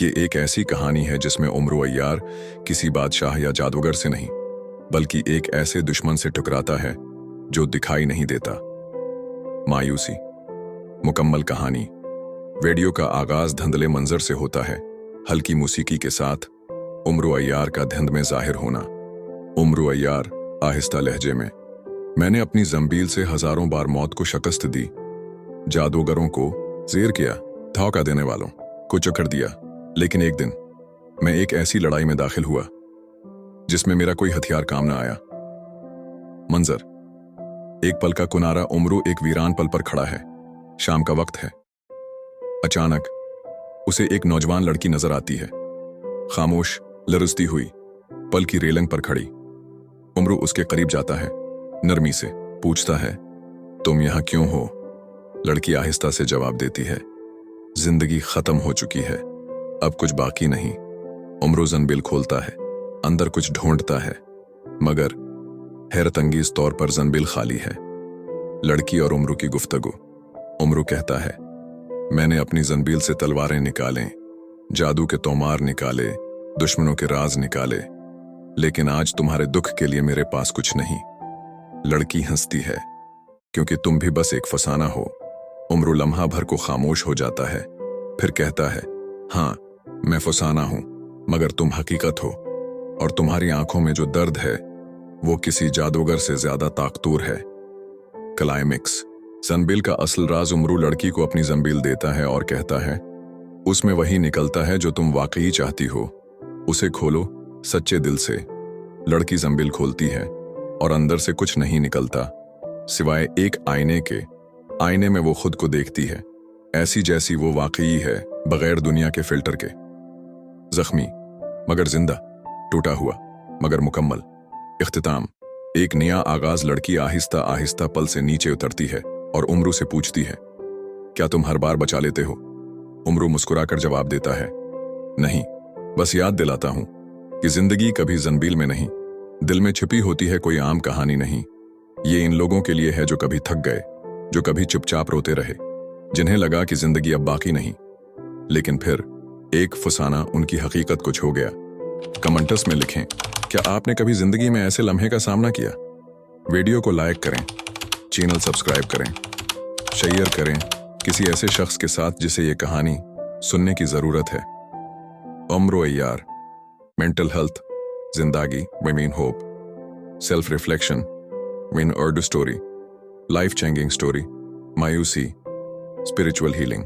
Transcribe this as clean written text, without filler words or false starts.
ये एक ऐसी कहानी है जिसमें उम्र अय्यार किसी बादशाह या जादूगर से नहीं, बल्कि एक ऐसे दुश्मन से टकराता है जो दिखाई नहीं देता। मायूसी। मुकम्मल कहानी। वीडियो का आगाज धुंधले मंजर से होता है, हल्की मौसीकी के साथ उम्र अय्यार का धुंध में जाहिर होना। उम्र अय्यार आहिस्ता लहजे में, मैंने अपनी जंबील से हजारों बार मौत को शिकस्त दी, जादूगरों को जेर किया, धोखा देने वालों को चकड़ दिया, लेकिन एक दिन मैं एक ऐसी लड़ाई में दाखिल हुआ जिसमें मेरा कोई हथियार काम ना आया। मंजर। एक पल का कुनारा उम्रू एक वीरान पल पर खड़ा है। शाम का वक्त है। अचानक उसे एक नौजवान लड़की नजर आती है, खामोश, लरजती हुई, पल की रेलिंग पर खड़ी। उम्रू उसके करीब जाता है, नरमी से पूछता है, तुम यहां क्यों हो? लड़की आहिस्ता से जवाब देती है, जिंदगी खत्म हो चुकी है, अब कुछ बाकी नहीं। उम्रू जंबील खोलता है, अंदर कुछ ढूंढता है, मगर हैरतअंगेज तौर पर जंबील खाली है। लड़की और उम्रू की गुफ्तगू। उम्रू कहता है, मैंने अपनी जंबील से तलवारें निकालें, जादू के तोमार निकाले, दुश्मनों के राज निकाले, लेकिन आज तुम्हारे दुख के लिए मेरे पास कुछ नहीं। लड़की हंसती है, क्योंकि तुम भी बस एक फसाना हो। उम्रू लम्हा भर को खामोश हो जाता है, फिर कहता है, हाँ, मैं फसाना हूं, मगर तुम हकीकत हो, और तुम्हारी आंखों में जो दर्द है वो किसी जादूगर से ज्यादा ताकतूर है। क्लाइमेक्स। जंबील का असल राज उम्रू लड़की को अपनी जंबील देता है और कहता है, उसमें वही निकलता है जो तुम वाकई चाहती हो, उसे खोलो सच्चे दिल से। लड़की जंबील खोलती है और अंदर से कुछ नहीं निकलता सिवाय एक आईने के। आईने में वो खुद को देखती है, ऐसी जैसी वो वाकई है, बगैर दुनिया के फिल्टर के। जख्मी मगर जिंदा, टूटा हुआ मगर मुकम्मल। इख्तिताम। एक नया आगाज। लड़की आहिस्ता आहिस्ता पल से नीचे उतरती है और उम्रू से पूछती है, क्या तुम हर बार बचा लेते हो? उम्रू मुस्कुराकर जवाब देता है, नहीं, बस याद दिलाता हूं कि जिंदगी कभी जंबील में नहीं, दिल में छिपी होती है, कोई आम कहानी नहीं। ये इन लोगों के लिए है जो कभी थक गए, जो कभी चुपचाप रोते रहे, जिन्हें लगा कि जिंदगी अब बाकी नहीं, लेकिन फिर एक फसाना उनकी हकीकत को छो गया। कमेंट्स में लिखें, क्या आपने कभी जिंदगी में ऐसे लम्हे का सामना किया? वीडियो को लाइक करें, चैनल सब्सक्राइब करें, शेयर करें किसी ऐसे शख्स के साथ जिसे ये कहानी सुनने की जरूरत है। उम्र अय्यार। मेंटल हेल्थ, जिंदगी we mean hope, self reflection mean अर्ड स्टोरी, लाइफ चेंजिंग स्टोरी, मायूसी, स्पिरिचुअल हीलिंग।